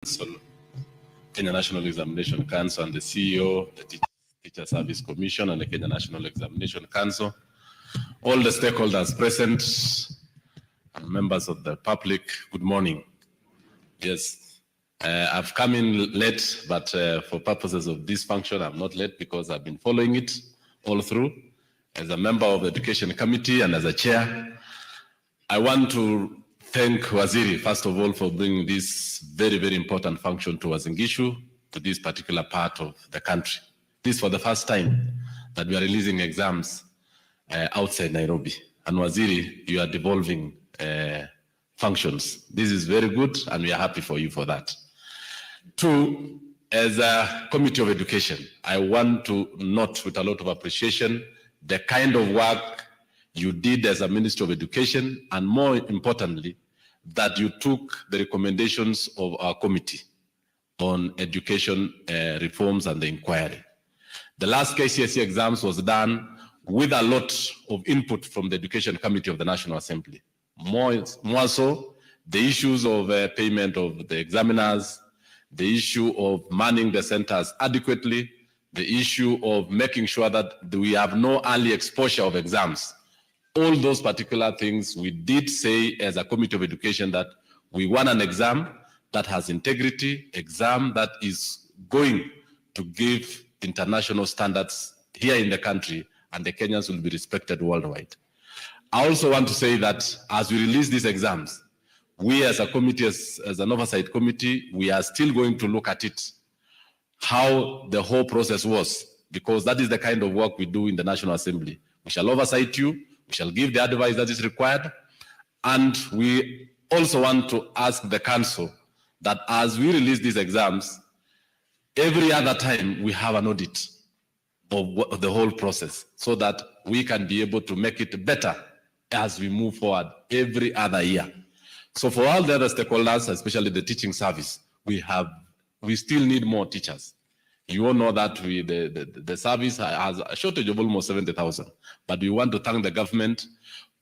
Council, Kenya National Examination Council, and the CEO, the Teacher Service Commission, and the Kenya National Examination Council, all the stakeholders present, and members of the public, good morning. Yes, I've come in late, but for purposes of this function, I'm not late because I've been following it all through. As a member of the Education Committee and as a chair, I want to thank Waziri, first of all, for bringing this very, very important function to Uasin Gishu, to this particular part of the country. This is for the first time that we are releasing exams outside Nairobi. And Waziri, you are devolving functions. This is very good, and we are happy for you for that. Two, as a Committee of Education, I want to note with a lot of appreciation the kind of work you did as a Ministry of Education, and more importantly, that you took the recommendations of our committee on education reforms and the inquiry. The last Kcse exams was done with a lot of input from the Education Committee of the National Assembly. More so, the issues of payment of the examiners, the issue of manning the centers adequately, the issue of making sure that we have no early exposure of exams. All those particular things, we did say as a Committee of Education that we want an exam that has integrity, exam that is going to give international standards here in the country, and the Kenyans will be respected worldwide. I also want to say that as we release these exams, we as a committee, as an oversight committee, we are still going to look at it, how the whole process was, because that is the kind of work we do in the National Assembly. We shall oversight you, we shall give the advice that is required, and we also want to ask the council that as we release these exams, every other time we have an audit of the whole process so that we can be able to make it better as we move forward every other year. So for all the other stakeholders, especially the teaching service, we still need more teachers. You all know that the service has a shortage of almost 70,000, but we want to thank the government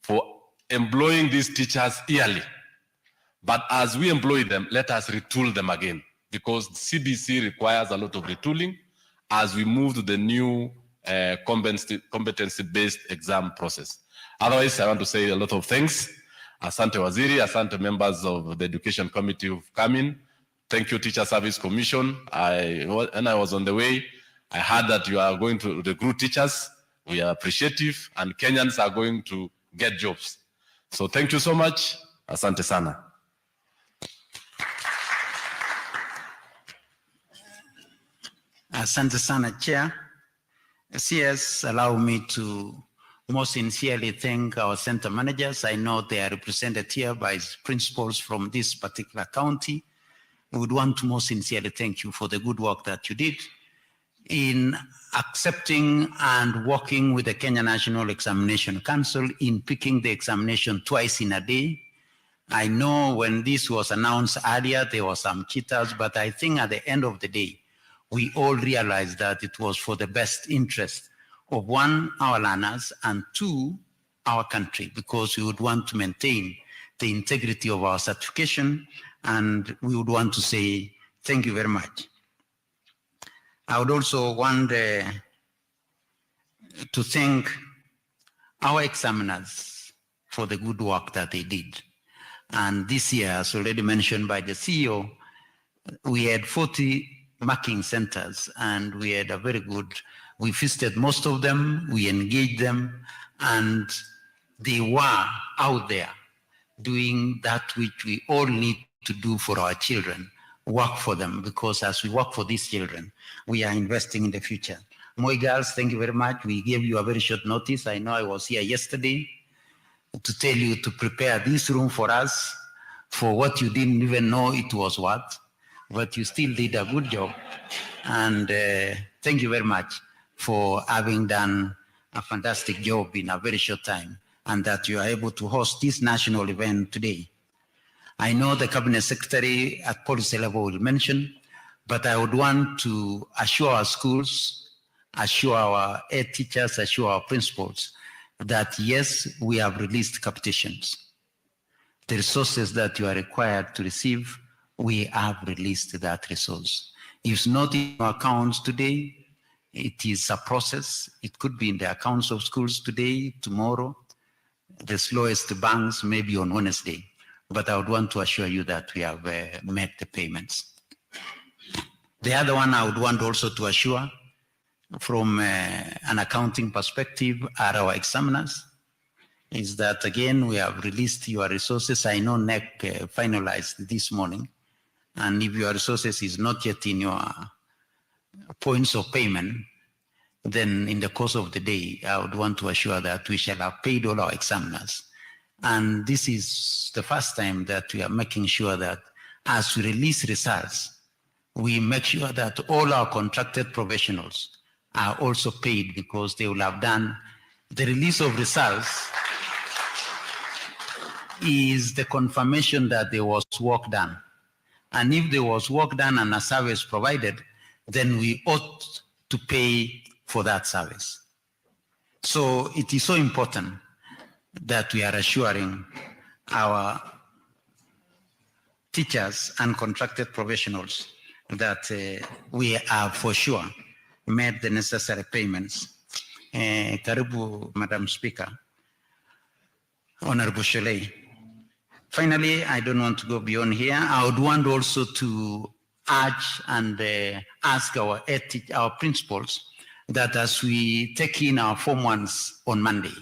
for employing these teachers yearly. But as we employ them, let us retool them again, because CBC requires a lot of retooling as we move to the new competency-based exam process. Otherwise, I want to say a lot of thanks. Asante Waziri, asante members of the Education Committee who've come in. Thank you, Teacher Service Commission. When I was on the way, I heard that you are going to recruit teachers. We are appreciative, and Kenyans are going to get jobs. So thank you so much. Asante sana. Asante sana, Chair. CS, allow me to most sincerely thank our center managers. I know they are represented here by principals from this particular county. We would want to most sincerely thank you for the good work that you did in accepting and working with the Kenya National Examination Council in picking the examination twice in a day. I know when this was announced earlier, there were some cheaters, but I think at the end of the day, we all realized that it was for the best interest of one, our learners, and two, our country, because we would want to maintain the integrity of our certification, and we would want to say thank you very much. I would also want to thank our examiners for the good work that they did. And this year, as already mentioned by the CEO, we had 40 marking centers, and we had a very good, we visited most of them, we engaged them, and they were out there doing that which we all need to do for our children, work for them, because as we work for these children, we are investing in the future. Moi girls, thank you very much. We gave you a very short notice. I know I was here yesterday to tell you to prepare this room for us for what you didn't even know it was what, but you still did a good job. And thank you very much for having done a fantastic job in a very short time, and that you are able to host this national event today. I know the Cabinet Secretary at policy level will mention, but I would want to assure our schools, assure our head teachers, assure our principals that yes, we have released capitations. The resources that you are required to receive we have released that resource. If it's not in our accounts today, it is a process. It could be in the accounts of schools today, tomorrow, the slowest banks maybe on Wednesday. But I would want to assure you that we have met the payments. The other one I would want also to assure from an accounting perspective are our examiners, is that again, we have released your resources. I know NEC finalized this morning, and if your resources is not yet in your points of payment, then in the course of the day, I would want to assure that we shall have paid all our examiners. And this is the first time that we are making sure that as we release results, we make sure that all our contracted professionals are also paid, because they will have done the release of results is the confirmation that there was work done. And if there was work done and a service provided, then we ought to pay for that service. So it is so important that we are assuring our teachers and contracted professionals that we have for sure made the necessary payments. Karibu, Madam Speaker, Honorable Sholei. Finally, I don't want to go beyond here. I would want also to urge and ask our principals that as we take in our Form 1s on Monday,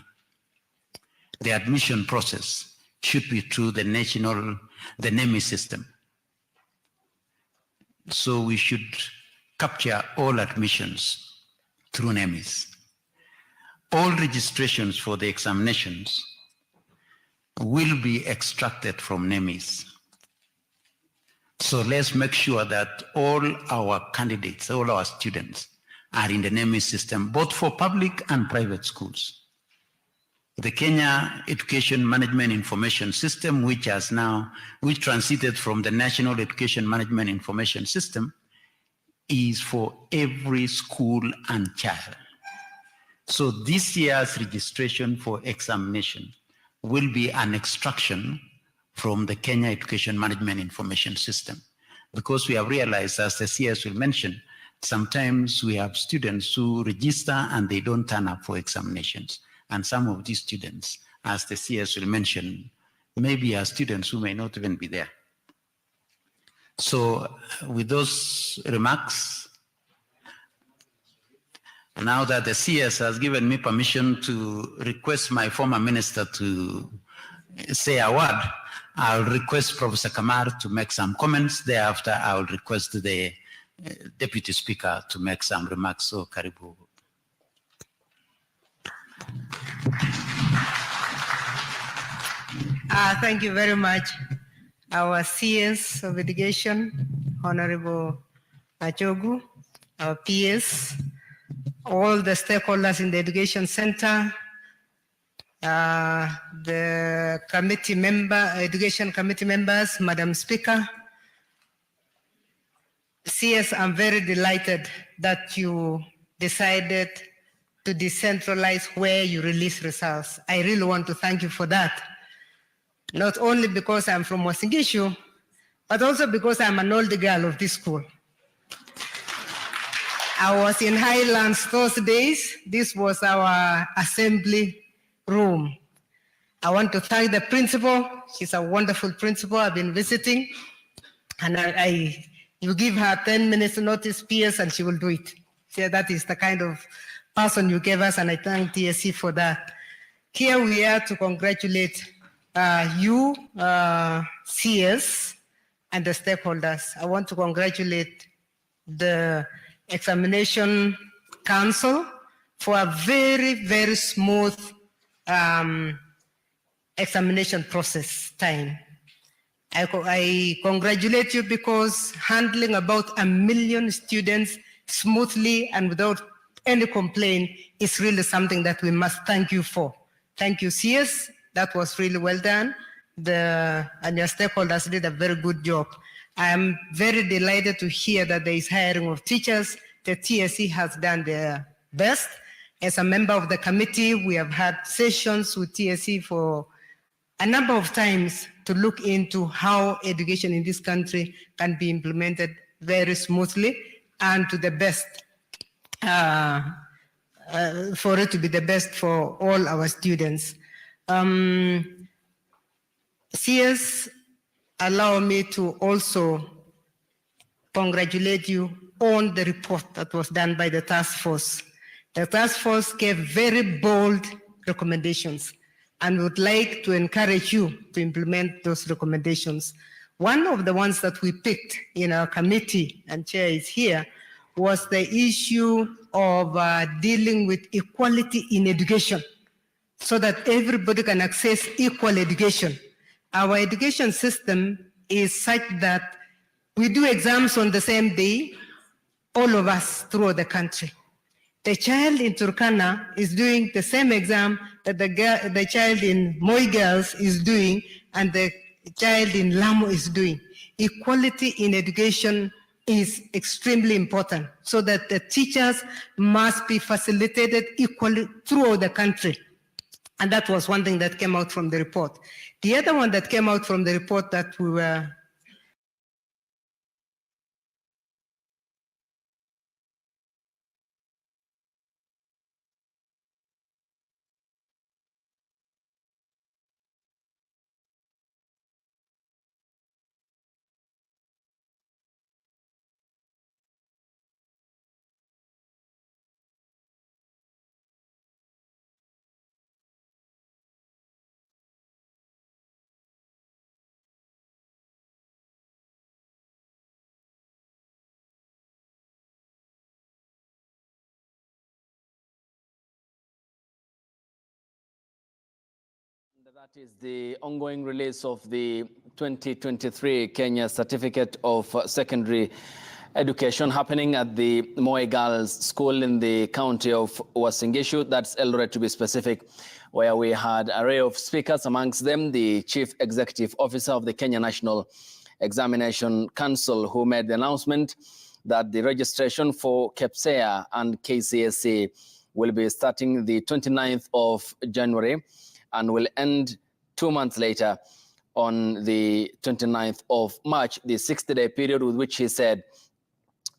the admission process should be through the NEMI system. So we should capture all admissions through NEMIs. All registrations for the examinations will be extracted from NEMIs. So let's make sure that all our candidates, all our students are in the NEMI system, both for public and private schools. The Kenya Education Management Information System, which transited from the National Education Management Information System, is for every school and child. So this year's registration for examination will be an extraction from the Kenya Education Management Information System, because we have realized, as the CS will mention, sometimes we have students who register and they don't turn up for examinations. And some of these students, as the CS will mention, maybe are students who may not even be there. So with those remarks, now that the CS has given me permission to request my former minister to say a word, I'll request Professor Kamar to make some comments. Thereafter, I'll request the Deputy Speaker to make some remarks. So, Karibu. Thank you very much. Our CS of Education, Honorable Achogu, our PS, all the stakeholders in the Education Center, the Education Committee members, Madam Speaker. CS, I'm very delighted that you decided to decentralize where you release results. I really want to thank you for that. Not only because I'm from Uasin Gishu, but also because I'm an old girl of this school. I was in Highlands those days. This was our assembly room. I want to thank the principal. She's a wonderful principal. I've been visiting, and you give her 10 minutes notice, PS, and she will do it. So that is the kind of person you gave us, and I thank TSC for that. Here we are to congratulate you, CS, and the stakeholders. I want to congratulate the Examination Council for a very, very smooth examination process time. I congratulate you because handling about 1 million students smoothly and without any complaint is really something that we must thank you for. Thank you, CS. That was really well done. And your stakeholders did a very good job. I am very delighted to hear that there is hiring of teachers. The TSC has done their best. As a member of the committee, we have had sessions with TSC for a number of times to look into how education in this country can be implemented very smoothly and to the best, for it to be the best for all our students. CS, allow me to also congratulate you on the report that was done by the task force. The task force gave very bold recommendations and would like to encourage you to implement those recommendations. One of the ones that we picked in our committee, and Chair is here, was the issue of dealing with equality in education so that everybody can access equal education. Our education system is such that we do exams on the same day, all of us throughout the country. The child in Turkana is doing the same exam that the child in Moi Girls is doing and the child in Lamu is doing. Equality in education is extremely important so that the teachers must be facilitated equally throughout the country. And that was one thing that came out from the report. The other one that came out from the report that we were That is the ongoing release of the 2023 Kenya Certificate of Secondary Education happening at the Moi Girls School in the county of Uasin Gishu. That's Eldoret to be specific, where we had an array of speakers, amongst them the Chief Executive Officer of the Kenya National Examination Council, who made the announcement that the registration for Kcse and Kcse will be starting the 29th of January and will end 2 months later on the 29th of March, the 60-day period with which he said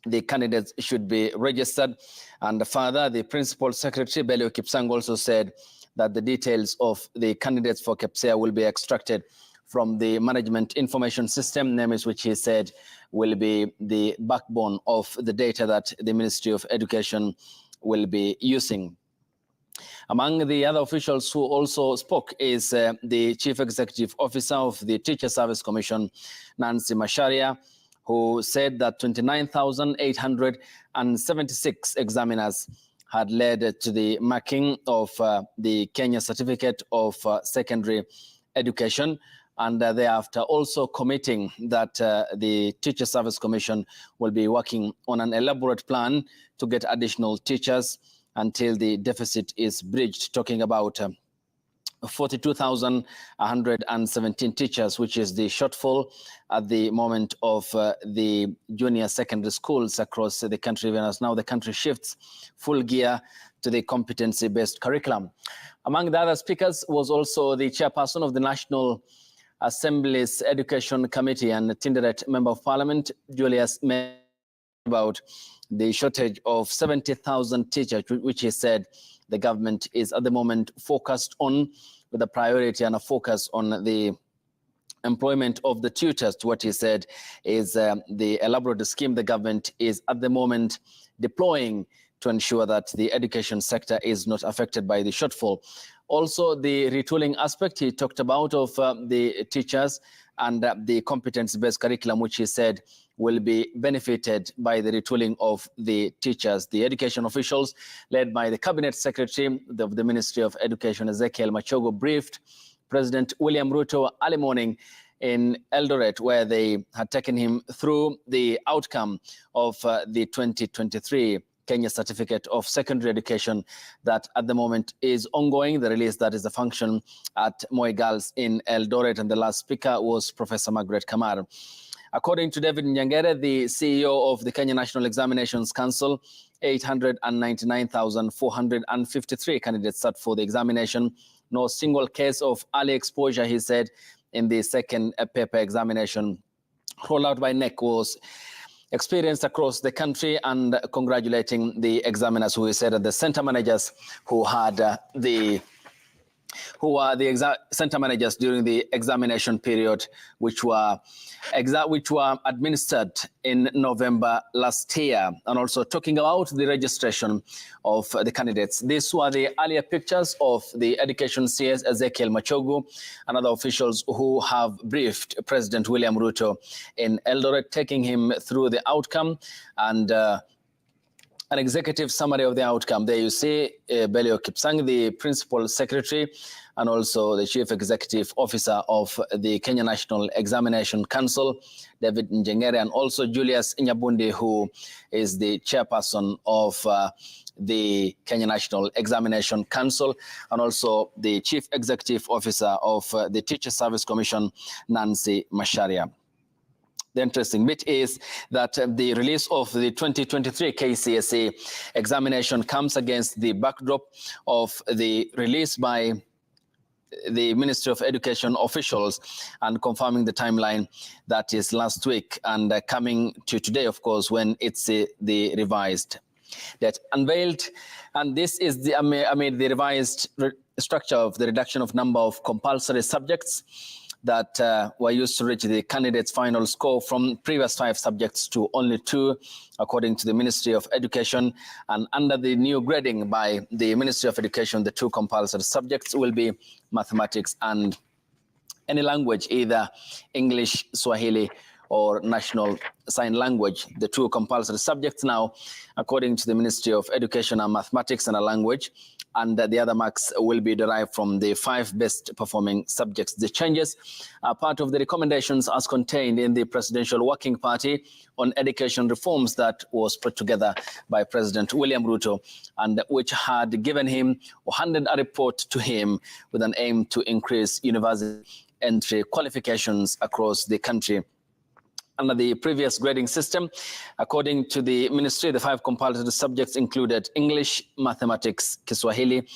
the candidates should be registered. And further, the Principal Secretary, Belio Kipsang, also said that the details of the candidates for Kcse will be extracted from the Management Information System, names which he said will be the backbone of the data that the Ministry of Education will be using. Among the other officials who also spoke is the Chief Executive Officer of the Teacher Service Commission, Nancy Macharia, who said that 29,876 examiners had led to the marking of the Kenya Certificate of Secondary Education, and thereafter also committing that the Teacher Service Commission will be working on an elaborate plan to get additional teachers until the deficit is bridged, talking about 42,117 teachers, which is the shortfall at the moment of the junior secondary schools across the country, even as now the country shifts full gear to the competency-based curriculum. Among the other speakers was also the chairperson of the National Assembly's Education Committee and Tinderet Member of Parliament, Julius May, about the shortage of 70,000 teachers, which he said the government is at the moment focused on, with a priority and a focus on the employment of the tutors. To what he said is the elaborate scheme the government is at the moment deploying to ensure that the education sector is not affected by the shortfall. Also, the retooling aspect he talked about of the teachers and the competence-based curriculum, which he said will be benefited by the retooling of the teachers. The education officials, led by the Cabinet Secretary of the Ministry of Education, Ezekiel Machogo, briefed President William Ruto early morning in Eldoret, where they had taken him through the outcome of the 2023 Kenya Certificate of Secondary Education that at the moment is ongoing. The release that is a function at Moi Girls in Eldoret, and the last speaker was Professor Margaret Kamar. According to David Nyangere, the CEO of the Kenya National Examinations Council, 899,453 candidates sat for the examination. No single case of early exposure, he said, in the second paper examination rolled out by NEC was experienced across the country, and congratulating the examiners who said that the center managers who had center managers during the examination period, which were administered in November last year, and also talking about the registration of the candidates. These were the earlier pictures of the Education CS Ezekiel Machogu and other officials who have briefed President William Ruto in Eldoret, taking him through the outcome and an executive summary of the outcome. There you see Belio Kipsang, the Principal Secretary, and also the Chief Executive Officer of the Kenya National Examination Council, David Njengere, and also Julius Nyabundi, who is the Chairperson of the Kenya National Examination Council, and also the Chief Executive Officer of the Teacher Service Commission, Nancy Macharia. The interesting bit is that the release of the 2023 Kcse examination comes against the backdrop of the release by the Ministry of Education officials and confirming the timeline that is last week and coming to today, of course, when it's the revised that unveiled. And this is the amid the revised structure of the reduction of number of compulsory subjects that were used to reach the candidates' final score from previous 5 subjects to only 2, according to the Ministry of Education. And under the new grading by the Ministry of Education, the 2 compulsory subjects will be mathematics and any language, either English, Swahili, or national sign language. The 2 compulsory subjects now, according to the Ministry of Education, are mathematics and a language, and the other marks will be derived from the 5 best performing subjects. The changes are part of the recommendations as contained in the Presidential Working Party on Education Reforms that was put together by President William Ruto, and which had given him or handed a report to him with an aim to increase university entry qualifications across the country. Under the previous grading system, according to the ministry, the 5 compulsory subjects included English, mathematics, Kiswahili,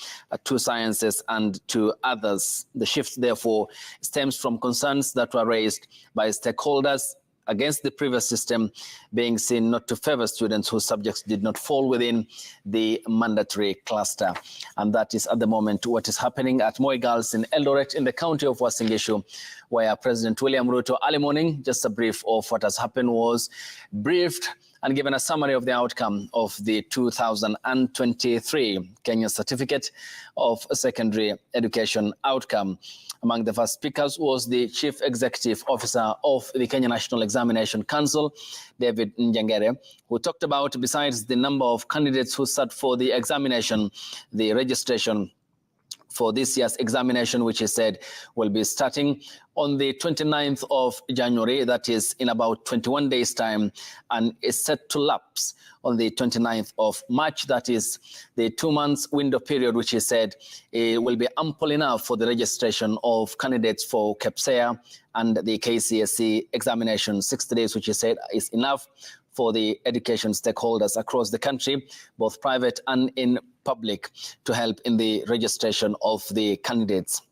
2 sciences, and 2 others. The shift, therefore, stems from concerns that were raised by stakeholders against the previous system being seen not to favor students whose subjects did not fall within the mandatory cluster. And that is at the moment what is happening at Moi Girls in Eldoret in the county of Uasin Gishu, where President William Ruto early morning, just a brief of what has happened, was briefed and given a summary of the outcome of the 2023 Kenya Certificate of Secondary Education outcome. Among the first speakers was the Chief Executive Officer of the Kenya National Examination Council, David Njengere, who talked about, besides the number of candidates who sat for the examination, the registration for this year's examination, which he said will be starting on the 29th of January, that is in about 21 days' time, and is set to lapse on the 29th of March. That is the 2 months window period, which he said will be ample enough for the registration of candidates for Kcse and the Kcse examination. 60 days, which he said is enough for the education stakeholders across the country, both private and in public, to help in the registration of the candidates.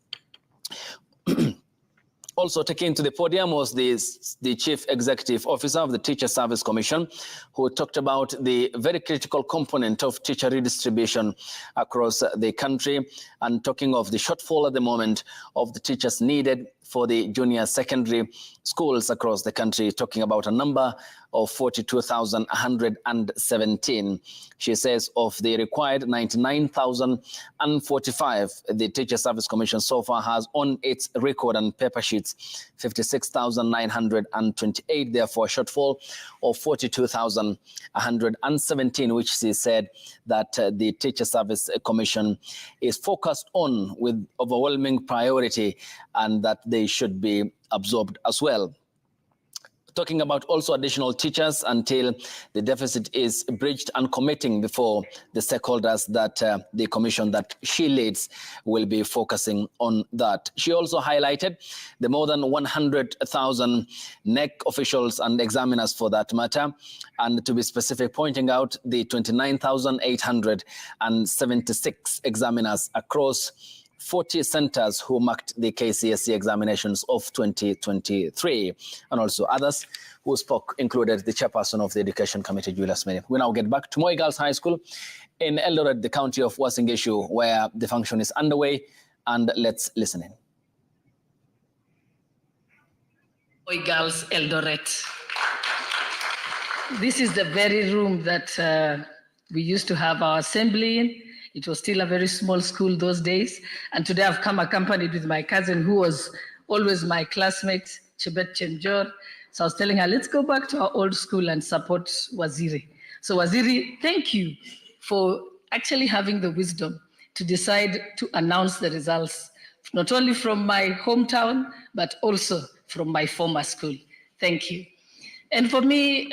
Also taken to the podium was the Chief Executive Officer of the Teacher Service Commission, who talked about the very critical component of teacher redistribution across the country, and talking of the shortfall at the moment of the teachers needed for the junior secondary schools across the country, talking about a number of 42,117. She says of the required 99,045, the Teacher Service Commission so far has on its record and paper sheets 56,928, therefore a shortfall of 42,117, which she said that the Teacher Service Commission is focused on with overwhelming priority, and that they should be absorbed as well. Talking about also additional teachers until the deficit is bridged, and committing before the stakeholders that the commission that she leads will be focusing on that. She also highlighted the more than 100,000 NEC officials and examiners for that matter, and to be specific, pointing out the 29,876 examiners across 40 centers who marked the Kcse examinations of 2023. And also others who spoke included the chairperson of the Education Committee, Julius Mene. We now get back to Moi Girls High School in Eldoret, the county of Uasin Gishu, where the function is underway. And let's listen in. Moi Girls Eldoret. This is the very room that we used to have our assembly in. It was still a very small school those days. And today I've come accompanied with my cousin who was always my classmate, Chebet Chenjor. So I was telling her, let's go back to our old school and support Waziri. So Waziri, thank you for actually having the wisdom to decide to announce the results, not only from my hometown, but also from my former school. Thank you. And for me,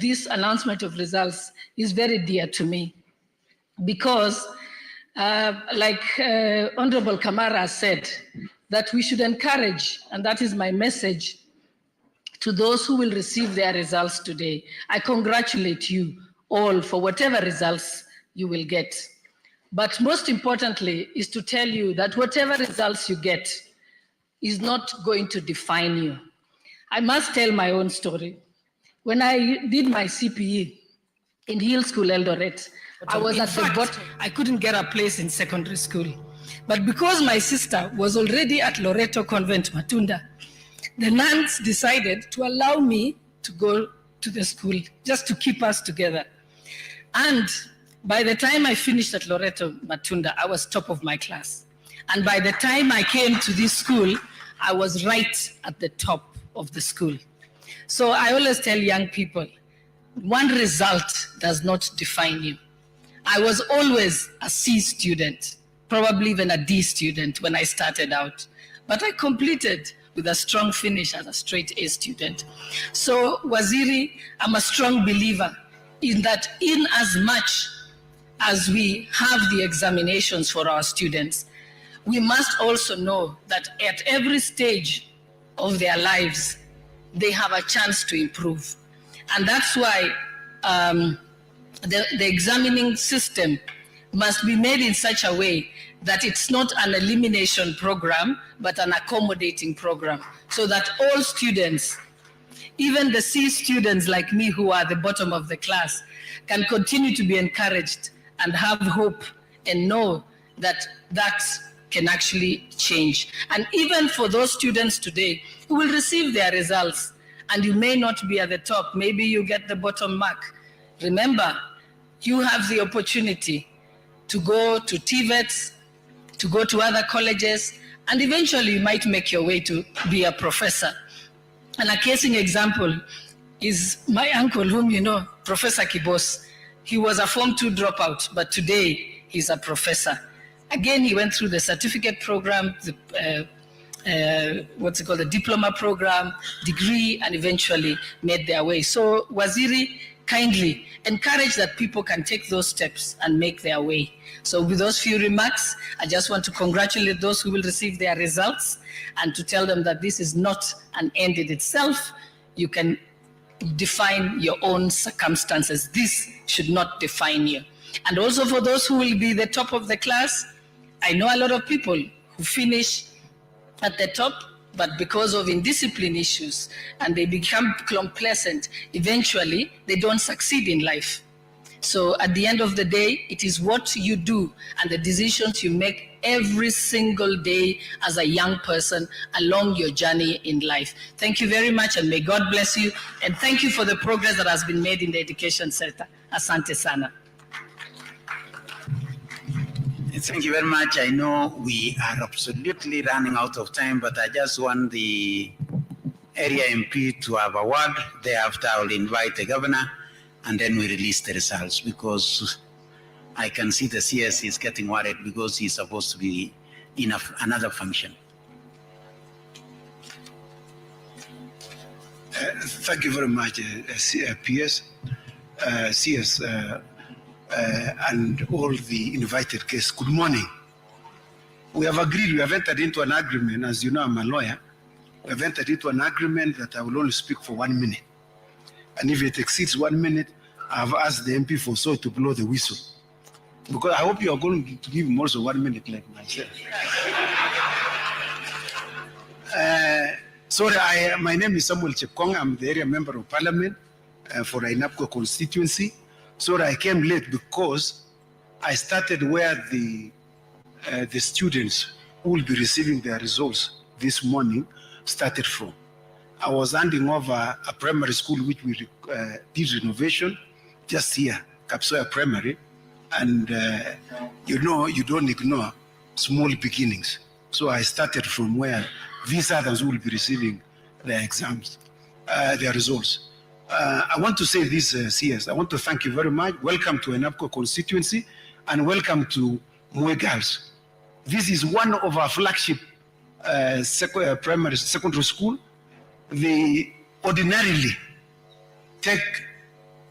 this announcement of results is very dear to me because like Honorable Kamara said, that we should encourage, and that is my message to those who will receive their results today. I congratulate you all for whatever results you will get. But most importantly is to tell you that whatever results you get is not going to define you. I must tell my own story. When I did my CPE in Hill School, Eldoret, I was at the bottom. I couldn't get a place in secondary school. But because my sister was already at Loreto Convent, Matunda, the nuns decided to allow me to go to the school just to keep us together. And by the time I finished at Loreto Matunda, I was top of my class. And by the time I came to this school, I was right at the top of the school. So I always tell young people, one result does not define you. I was always a C student, probably even a D student when I started out, but I completed with a strong finish as a straight A student. So Waziri, I'm a strong believer in that in as much as we have the examinations for our students, we must also know that at every stage of their lives, they have a chance to improve. And that's why the examining system must be made in such a way that it's not an elimination program, but an accommodating program, so that all students, even the C students like me who are at the bottom of the class, can continue to be encouraged and have hope and know that that can actually change. And even for those students today who will receive their results, and you may not be at the top, maybe you get the bottom mark. Remember, you have the opportunity to go to TVETs, to go to other colleges, and eventually you might make your way to be a professor. And a casing example is my uncle, whom you know, Professor Kcse. He was a Form 2 dropout, but today he's a professor. Again, he went through the certificate program, the the diploma program, degree, and eventually made their way. So Waziri kindly encourage that people can take those steps and make their way. So with those few remarks, I just want to congratulate those who will receive their results and to tell them that this is not an end in itself. You can define your own circumstances. This should not define you. And also for those who will be the top of the class, I know a lot of people who finish at the top, but because of indiscipline issues and they become complacent, eventually they don't succeed in life. So at the end of the day, it is what you do and the decisions you make every single day as a young person along your journey in life. Thank you very much and may God bless you. And thank you for the progress that has been made in the education sector. Asante sana. Thank you very much. I know we are absolutely running out of time, but I just want the area MP to have a word. Thereafter, I will invite the governor, and then we release the results, because I can see the CS is getting worried because he's supposed to be in another function. Thank you very much, PS, CS, and all the invited guests. Good morning. We have agreed, we have entered into an agreement. As you know, I'm a lawyer. We have entered into an agreement that I will only speak for 1 minute. And if it exceeds 1 minute, I have asked the MP for so to blow the whistle. because I hope you are going to give him also 1 minute like myself. Sorry, my name is Samuel Chepkong. I'm the area member of parliament for Ainapco constituency. Sorry, I came late because I started where the students who will be receiving their results this morning started from. I was handing over a primary school which we did renovation just here, Kcse Primary, and you know, you don't ignore small beginnings. So I started from where these others will be receiving their exams, their results. I want to say this, CS. I want to thank you very much. Welcome to Ainapco constituency and welcome to Moi Girls. This is one of our flagship secondary school. They ordinarily take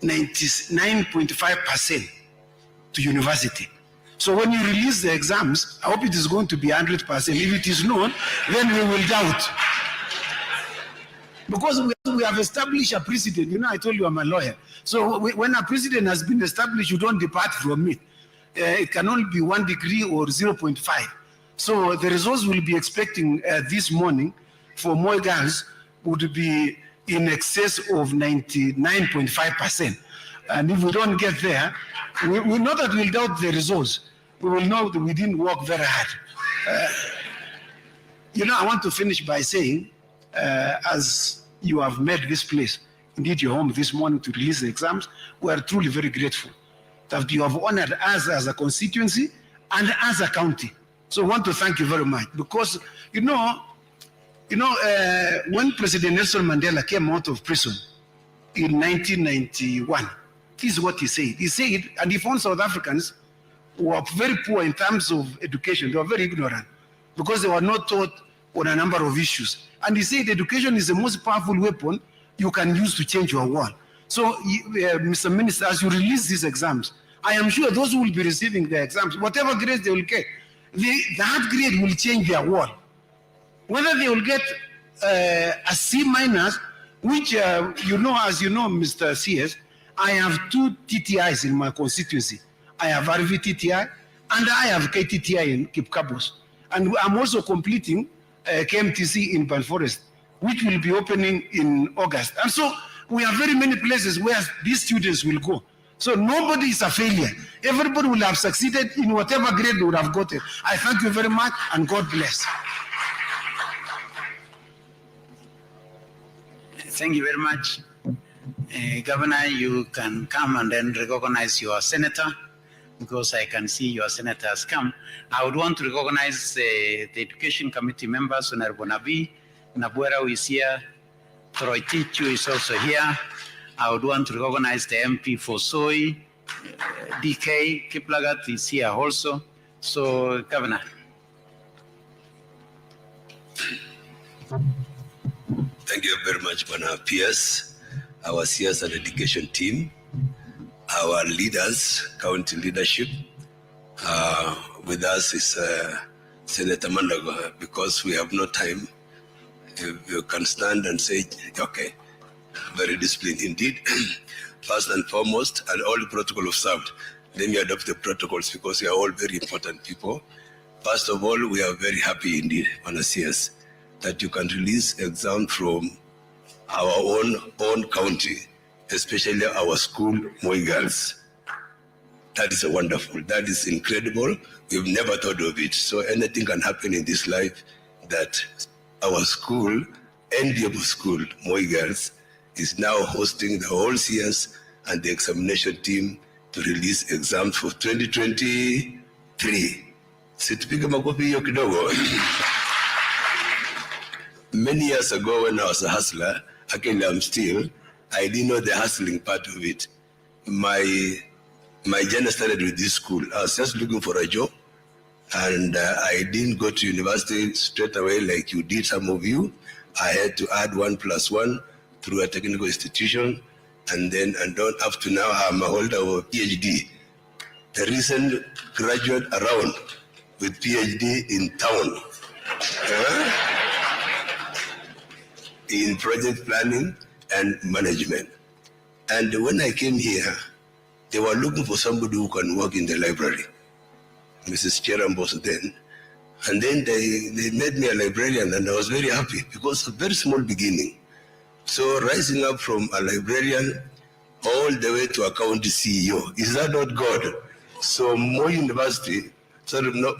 99.5% to university. So when you release the exams, I hope it is going to be 100%. If it is not, then we will doubt. Because we have established a precedent. You know, I told you I'm a lawyer. So when a precedent has been established, you don't depart from it. It can only be 1 degree or 0.5. So the results we'll be expecting this morning for Moi Girls would be in excess of 99.5%. And if we don't get there, we know that we'll doubt the results. We will know that we didn't work very hard. You know, I want to finish by saying, as you have made this place, indeed your home this morning to release the exams, we are truly very grateful that you have honored us as a constituency and as a county. So I want to thank you very much because, you know, when President Nelson Mandela came out of prison in 1991, this is what he said. He said, and he found South Africans who were very poor in terms of education. They were very ignorant because they were not taught on a number of issues. And he said education is the most powerful weapon you can use to change your world. So, Mr. Minister, as you release these exams, I am sure those who will be receiving the exams, whatever grades they will get, that grade will change their world. Whether they will get a C minus, which, you know, as you know, Mr. CS, I have 2 TTIs in my constituency. I have RV TTI and I have KTTI in Kipkabos. And I'm also completing KMTC in Balforest, which will be opening in August. And so we have very many places where these students will go. So nobody is a failure. Everybody will have succeeded in whatever grade they would have gotten. I thank you very much and God bless. Thank you very much. Governor, you can come and then recognize your senator because I can see your senator has come. I would want to recognize the Education Committee members, Honorable Nabi, Nabuera who is here, Troy Tichu is also here. I would want to recognize the MP for Soy, DK Kiplagat is here also. So, Governor. Thank you very much, Bwana PS, our CS and education team, our leaders, county leadership. With us is Senator Mandago, because we have no time. You can stand and say, okay, very disciplined indeed. First and foremost, and all the protocol observed. Let me adopt the protocols because we are all very important people. First of all, we are very happy indeed, Bwana CS, that you can release exam from our own county, especially our school, Moi Girls. That is wonderful. That is incredible. We've never thought of it. So anything can happen in this life that our school, enviable school, Moi Girls, is now hosting the whole CS and the examination team to release exams for 2023. Situpige makofi hiyo kidogo. Many years ago when I was a hustler, actually I'm still, I didn't know the hustling part of it. My journey started with this school. I was just looking for a job and I didn't go to university straight away like you did, some of you. I had to add 1 + 1 through a technical institution and up to now I'm a holder of a PhD. The recent graduate around with PhD in town. In project planning and management. And when I came here, they were looking for somebody who can work in the library. Mrs. Cheram was then. And then they made me a librarian, and I was very happy because a very small beginning. So rising up from a librarian all the way to a county CEO, is that not God? So Moi University,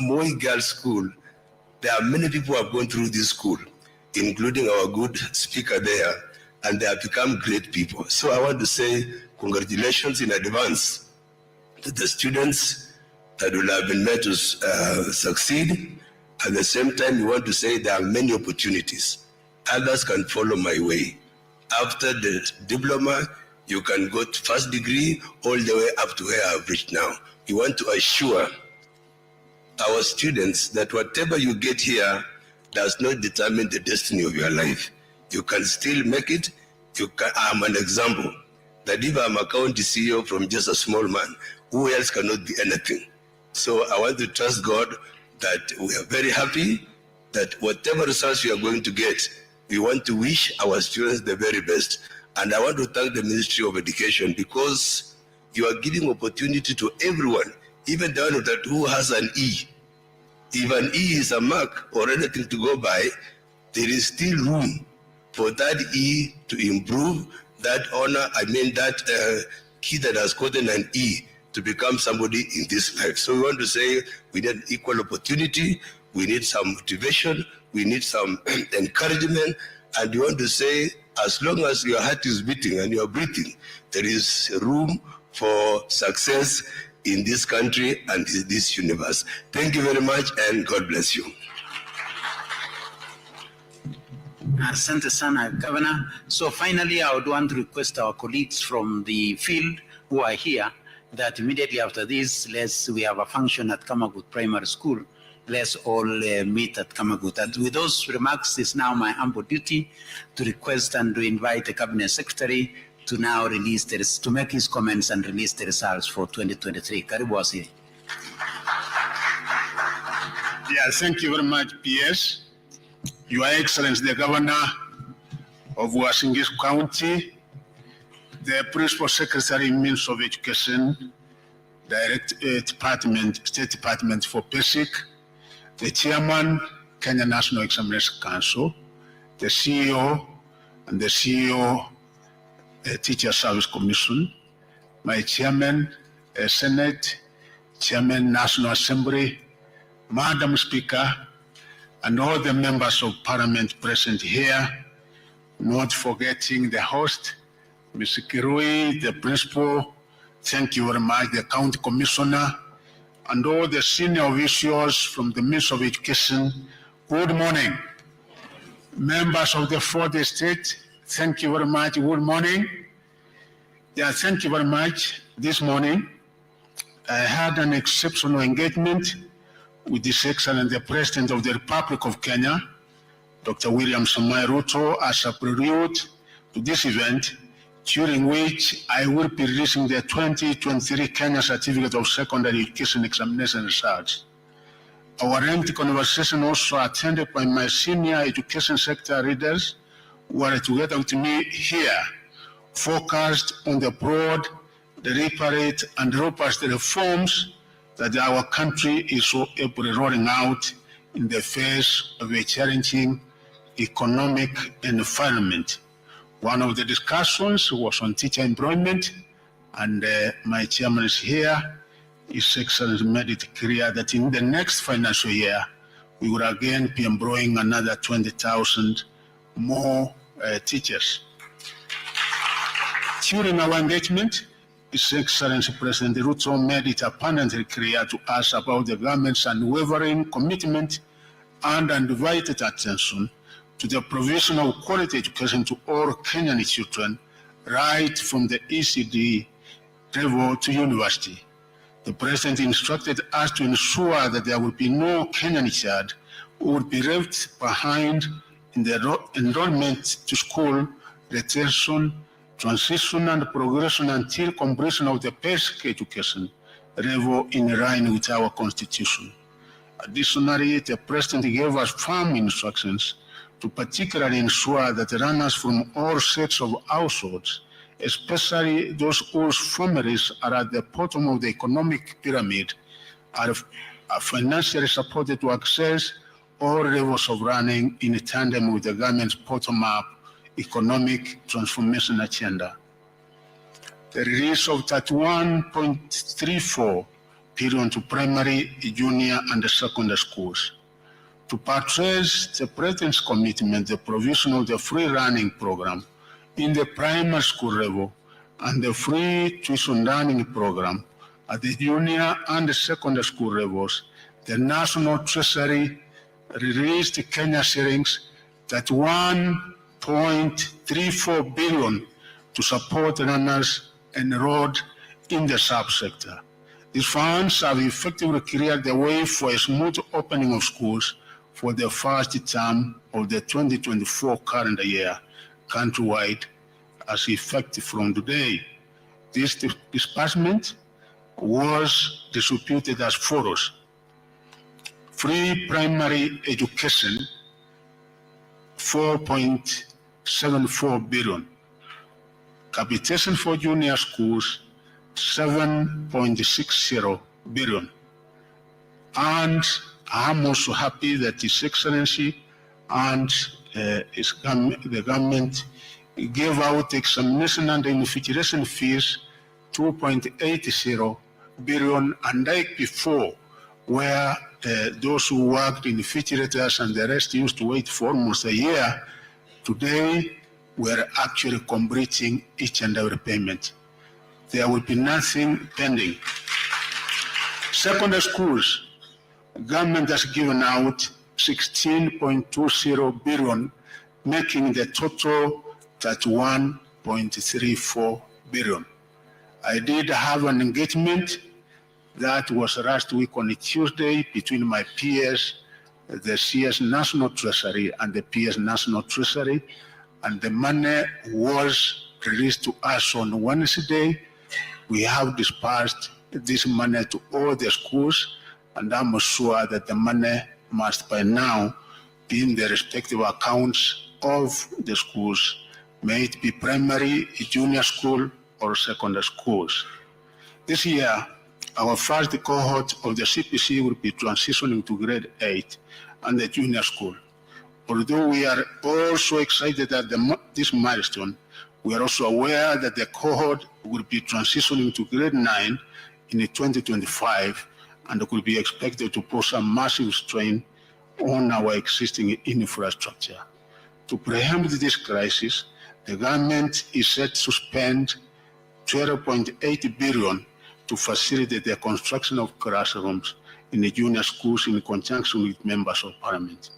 Moi Girls School, there are many people who have gone through this school, including our good speaker there, and they have become great people. So I want to say congratulations in advance to the students that will have been made to succeed. At the same time, we want to say there are many opportunities. Others can follow my way. After the diploma, you can go to first degree all the way up to where I've reached now. We want to assure our students that whatever you get here does not determine the destiny of your life. You can still make it. I'm an example that if I'm a county CEO from just a small man, who else cannot be anything? So I want to trust God that we are very happy that whatever results we are going to get, we want to wish our students the very best. And I want to thank the Ministry of Education because you are giving opportunity to everyone, even the one that who has an E. If an E is a mark or anything to go by, there is still room for that E to improve, that honor, that kid that has gotten an E to become somebody in this life. So we want to say we need equal opportunity, we need some motivation, we need some encouragement, and we want to say as long as your heart is beating and you are breathing, there is room for success in this country and in this universe. Thank you very much and God bless you. Asante sana, Governor. So finally, I would want to request our colleagues from the field who are here that immediately after this, we have a function at Kamagut Primary School. Let's all meet at Kamagut. And with those remarks, it's now my humble duty to request and to invite the Cabinet Secretary to now to make his comments and release the results for 2023. Karibu Waziri. Yeah, thank you very much, PS. Your Excellency, the Governor of Washington County, the Principal Secretary, Minister of Education, State Department for Basic, the Chairman, Kenya National Examination Council, the CEO, and the CEO, Teacher Service Commission, my Chairman, Senate, Chairman, National Assembly, Madam Speaker, and all the members of Parliament present here, not forgetting the host, Mr. Kirui, the Principal, thank you very much, the County Commissioner, and all the senior officials from the Ministry of Education. Good morning. Members of the fourth estate, thank you very much. Good morning. Yeah, thank you very much. This morning, I had an exceptional engagement with His Excellency the President of the Republic of Kenya, Dr. William Samoei Ruto, as a prelude to this event, during which I will be releasing the 2023 Kenya Certificate of Secondary Education Examination results. Our lengthy conversation also attended by my senior education sector leaders who are together with me here, focused on the broad, deliberate, and robust reforms that our country is so ably rolling out in the face of a challenging economic environment. One of the discussions was on teacher employment, and my chairman is here. His Excellency made it clear that in the next financial year, we will again be employing another 20,000 more teachers. During our engagement, His Excellency President Ruto made it abundantly clear to us about the government's unwavering commitment and undivided attention to the provision of quality education to all Kenyan children, right from the ECD level to university. The President instructed us to ensure that there would be no Kenyan child who would be left behind in the enrollment to school, retention, transition, and progression until completion of the basic education level in line with our Constitution. Additionally, the President gave us firm instructions to particularly ensure that runners from all sets of households especially those whose families are at the bottom of the economic pyramid, are financially supported to access all levels of running in tandem with the government's bottom-up economic transformation agenda. The release of 31.34 billion to primary, junior, and secondary schools. To purchase the President's commitment, the provision of the free running program in the primary school level and the free tuition learning program at the junior and the secondary school levels, the National Treasury released Kenya shillings that 1.34 billion to support runners enrolled in the subsector. These funds have effectively cleared the way for a smooth opening of schools for the first term of the 2024 calendar year countrywide as effective from today. This disbursement was distributed as follows. Free primary education, 4.74 billion. Capitation for junior schools, 7.60 billion. And I'm also happy that His Excellency and the government gave out examination and invigilation fees, 2.80 billion, and like before, where those who worked in refrigerators and the rest used to wait for almost a year, today we're actually completing each and every payment. There will be nothing pending. Secondary schools, government has given out 16.20 billion, making the total 31.34 billion. I did have an engagement that was last week on a Tuesday between my peers, the CS National Treasury and the PS National Treasury, and the money was released to us on Wednesday. We have dispersed this money to all the schools, and I'm sure that the money must by now be in the respective accounts of the schools, may it be primary, junior school, or secondary schools. This year, our first cohort of the CPC will be transitioning to grade 8 and the junior school. Although we are also excited at this milestone, we are also aware that the cohort will be transitioning to grade 9 in 2025 and will be expected to pose a massive strain on our existing infrastructure. To preempt this crisis, the government is set to spend 12.8 billion to facilitate the construction of classrooms in the junior schools in conjunction with members of parliament.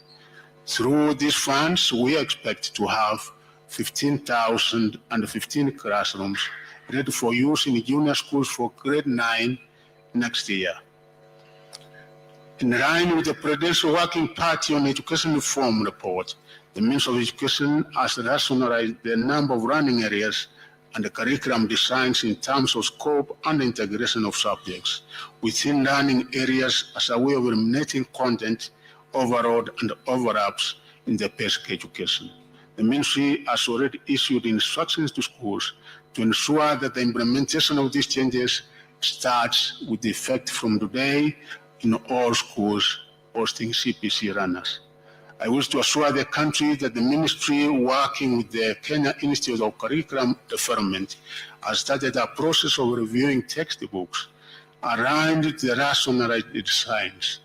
Through these funds, we expect to have 15,015 classrooms ready for use in junior schools for grade 9 next year. In line with the Presidential Working Party on Education Reform report, the Ministry of Education has rationalized the number of running areas and the curriculum designs in terms of scope and integration of subjects within learning areas as a way of eliminating content overload and overlaps in the basic education. The Ministry has already issued instructions to schools to ensure that the implementation of these changes starts with effect from today in all schools hosting CPC runners. I wish to assure the country that the Ministry, working with the Kenya Institute of Curriculum Development, has started a process of reviewing textbooks around the rationalized designs.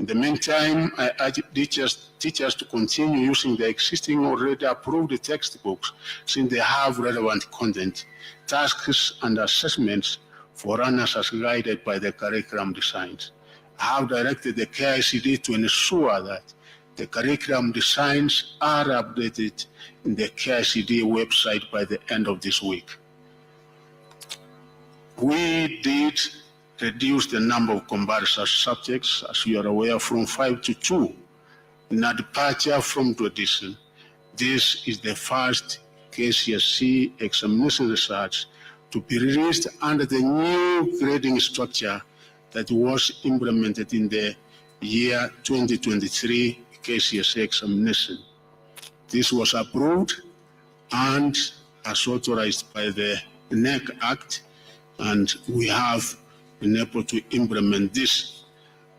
In the meantime, I urge teachers to continue using the existing already approved textbooks since they have relevant content, tasks, and assessments for runners as guided by the curriculum designs. I have directed the Kcse to ensure that the curriculum designs are updated in the Kcse website by the end of this week. We did reduce the number of comparison subjects, as you are aware, from 5 to 2, in a departure from tradition. This is the first Kcse examination research to be released under the new grading structure that was implemented in the year 2023 Kcse examination. This was approved, and as authorized by the NEC Act, and we have been able to implement this.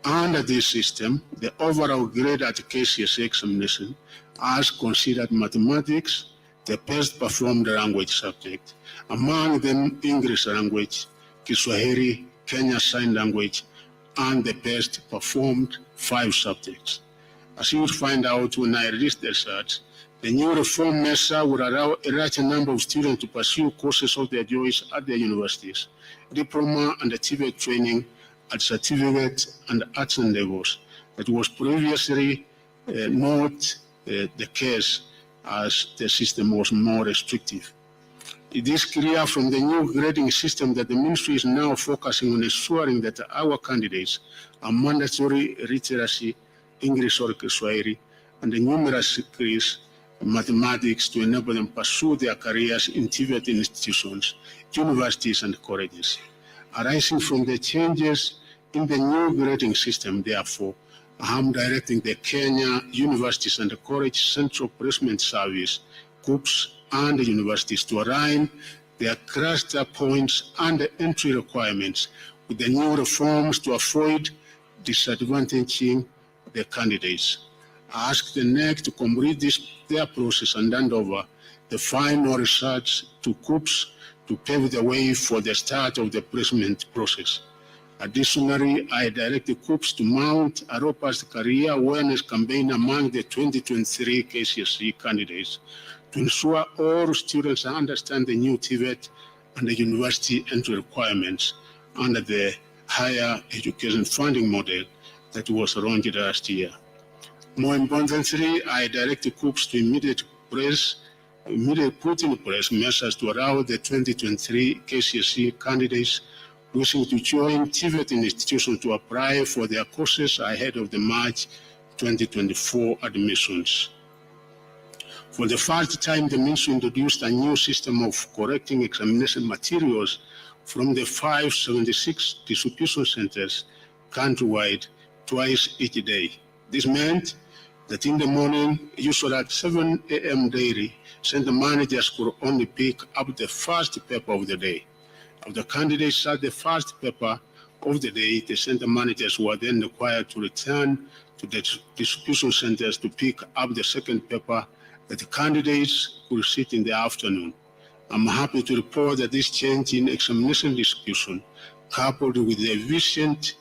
Under this system, the overall grade at Kcse examination has considered mathematics the best performed language subject, among them English language, Kiswahili, Kenya Sign Language, and the best performed 5 subjects. As you will find out when I release the results, the new reform measure will allow a larger number of students to pursue courses of their choice at their universities, diploma and TVET training at certificate and adjunct levels. That was previously not the case, as the system was more restrictive. It is clear from the new grading system that the ministry is now focusing on ensuring that our candidates are mandatory literacy, English or Kiswahili, and the numerous degrees in mathematics to enable them pursue their careers in TVET institutions, universities, and colleges. Arising from the changes in the new grading system, therefore, I am directing the Kenya Universities and College Central Placement Service, Kcse, and the universities to align their cluster points and entry requirements with the new reforms to avoid disadvantaging the candidates. I ask the NEC to complete their process and hand over the final results to Kcse to pave the way for the start of the placement process. Additionally, I direct the Kcse to mount a robust career awareness campaign among the 2023 Kcse candidates to ensure all students understand the new TVET and the university entry requirements under the higher education funding model that was launched last year. More importantly, I direct the Kcse to immediately put in place measures to allow the 2023 Kcse candidates wishing to join TVET institutions to apply for their courses ahead of the March 2024 admissions. For the first time, the ministry introduced a new system of correcting examination materials from the 576 distribution centers countrywide twice each day. This meant that in the morning, usually at 7 a.m. daily, center managers could only pick up the first paper of the day. If the candidates had the first paper of the day, the center managers were then required to return to the distribution centers to pick up the second paper that the candidates could sit in the afternoon. I'm happy to report that this change in examination distribution, coupled with the efficient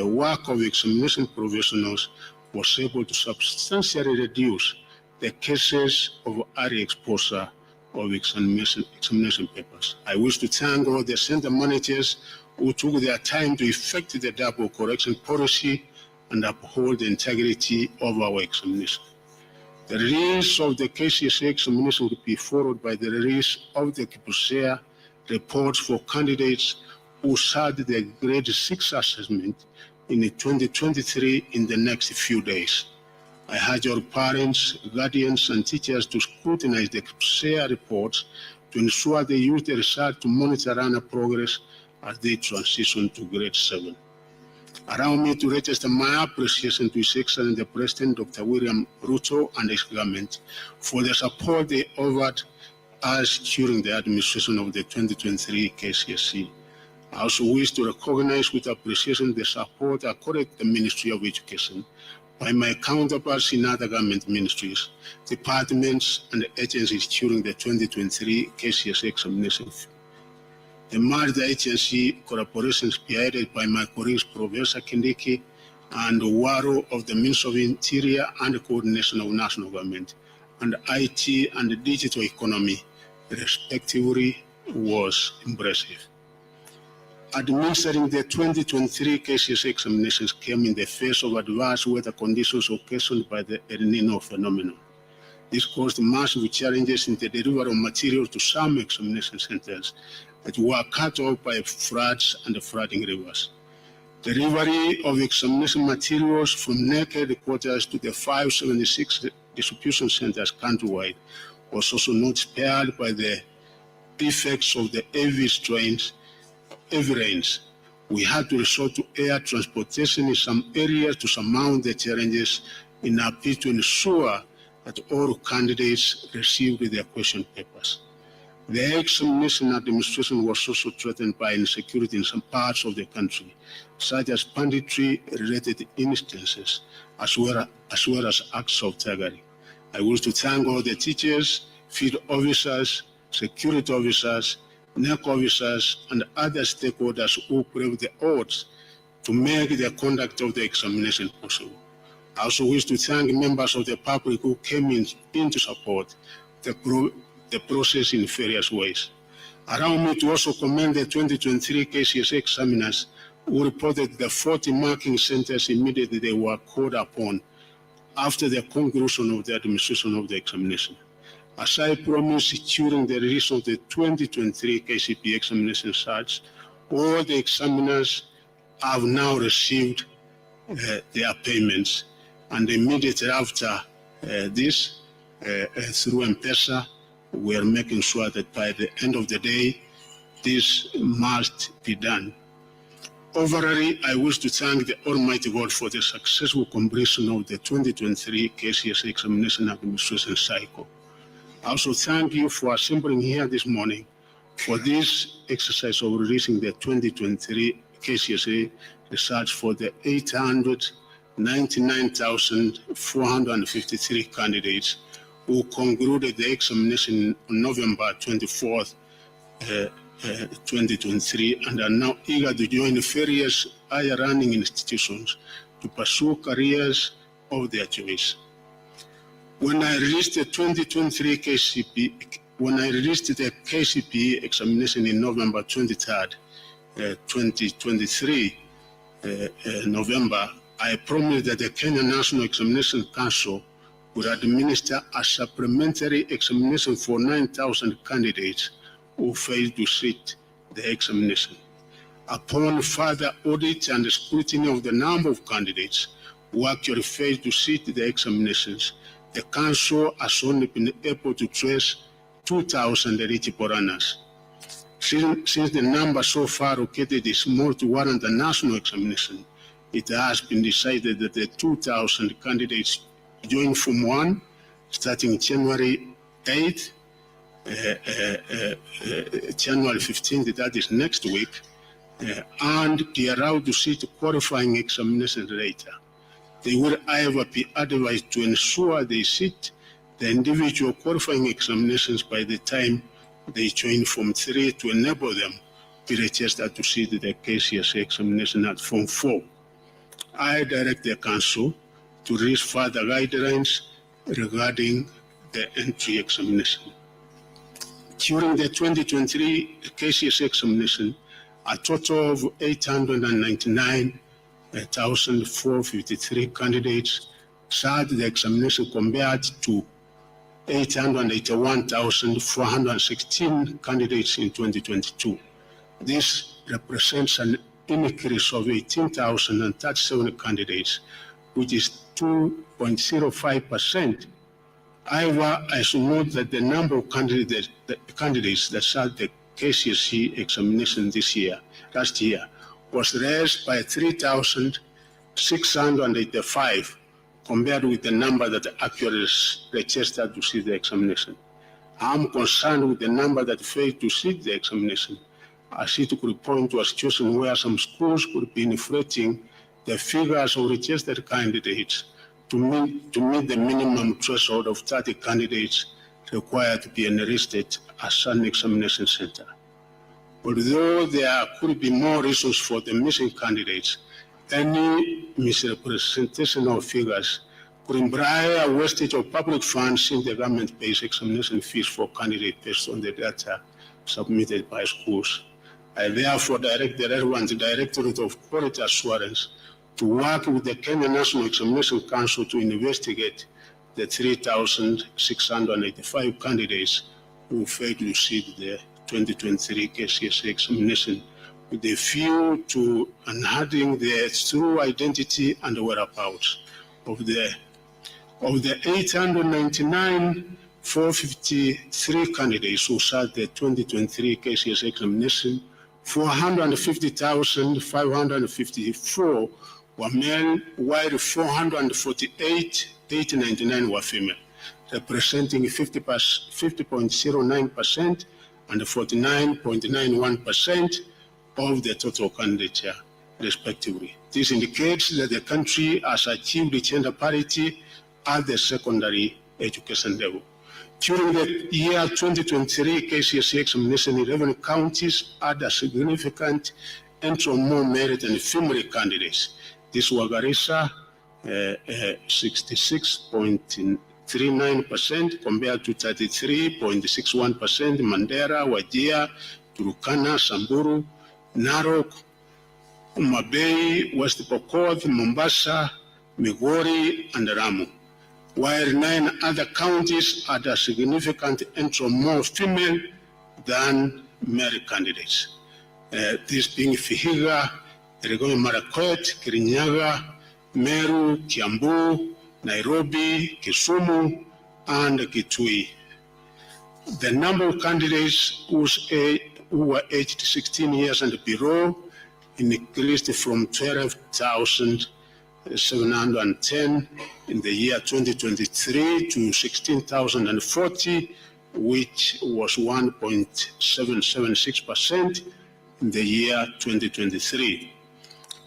work of examination professionals, was able to substantially reduce the cases of early exposure of examination papers. I wish to thank all the center managers who took their time to effect the double correction policy and uphold the integrity of our examination. The release of the Kcse examination will be followed by the release of the Kcse reports for candidates who sat the grade 6 assessment in 2023 in the next few days. I urge our parents, guardians, and teachers to scrutinize the Kcse reports to ensure they use the result to monitor learner progress as they transition to grade 7. Allow me to register my appreciation to His Excellency the President, Dr. William Ruto, and his government for the support they offered us during the administration of the 2023 Kcse. I also wish to recognize with appreciation the support accorded the Ministry of Education by my counterparts in other government ministries, departments, and agencies during the 2023 Kcse examination. The multi-agency collaboration spearheaded by my colleagues Professor Kindiki and Waro of the Ministry of Interior and Coordination of National Government, and IT and Digital Economy, respectively, was impressive. Administering the 2023 Kcse examinations came in the face of adverse weather conditions occasioned by the El Nino phenomenon. This caused massive challenges in the delivery of material to some examination centers that were cut off by floods and flooding rivers. Delivery of examination materials from NEC headquarters to the 576 distribution centers countrywide was also not spared by the effects of the heavy rains. We had to resort to air transportation in some areas to surmount the challenges in a bid to ensure that all candidates received their question papers. The examination administration was also threatened by insecurity in some parts of the country, such as banditry-related instances, as well as acts of thuggery. I wish to thank all the teachers, field officers, security officers, NEC officers, and other stakeholders who braved the odds to make the conduct of the examination possible. I also wish to thank members of the public who came in to support the process in various ways. Allow me to also commend the 2023 Kcse examiners who reported the 40 marking centers immediately they were called upon after the conclusion of the administration of the examination. As I promised during the release of the 2023 KCPE examination results, all the examiners have now received their payments, and immediately after this, through M-Pesa, we are making sure that by the end of the day, this must be done. Overall, I wish to thank the Almighty God for the successful completion of the 2023 Kcse examination administration cycle. I also thank you for assembling here this morning for this exercise of releasing the 2023 Kcse results for the 899,453 candidates who concluded the examination on November 24th, 2023, and are now eager to join various higher learning institutions to pursue careers of their choice. When I released the 2023 KCPE examination in November 23rd, 2023, November, I promised that the Kenya National Examination Council would administer a supplementary examination for 9,000 candidates who failed to sit the examination. Upon further audit and scrutiny of the number of candidates who actually failed to sit the examinations, the Council has only been able to trace 2,000 eligible runners. Since the number so far located is more to warrant a national examination, it has been decided that the 2,000 candidates join Form 1 starting January 8th, January 15th, that is next week, and be allowed to sit qualifying examination later. They will, however, be advised to ensure they sit the individual qualifying examinations by the time they join Form 3 to enable them to be registered to sit the Kcse examination at Form 4. I direct the Council to release further guidelines regarding the entry examination. During the 2023 Kcse examination, a total of 899,453 candidates sat the examination compared to 881,416 candidates in 2022. This represents an increase of 18,037 candidates, which is 2.05%. However, I should note that the number of candidates that sat the Kcse examination last year, was raised by 3,685 compared with the number that actually registered to sit the examination. I'm concerned with the number that failed to sit the examination, as it could point to a situation where some schools could be inflating the figures of registered candidates to meet the minimum threshold of 30 candidates required to be enlisted as an examination center. Although there could be more reasons for the missing candidates, any misrepresentation of figures could imply a wastage of public funds since the government pays examination fees for candidates based on the data submitted by schools. I therefore direct the relevant Directorate of Quality Assurance to work with the Kenya National Examination Council to investigate the 3,685 candidates who failed to sit the 2023 Kcse examination with a view to unearthing the true identity and whereabouts of the 899,453 candidates who sat the 2023 Kcse examination. 450,554 were male, while 448,899 were female, representing 50.09% and 49.91% of the total candidature, respectively. This indicates that the country has achieved gender parity at the secondary education level. During the year 2023, Kcse examination in 11 counties had a significant entry of more merit and female candidates. This was Garissa, 66.39% compared to 33.61%, Mandera, Wajir, Turkana, Samburu, Narok, Mabei, West Pokot, Mombasa, Migori, and Ramu, while 9 other counties had a significant entry of more female than male candidates. This being Vihiga, Elgeyo Marakwet, Kirinyaga, Meru, Kiambu, Nairobi, Kisumu, and Kitui. The number of candidates who were aged 16 years and below increased from 12,710 in the year 2023 to 16,040, which was 1.776% in the year 2023.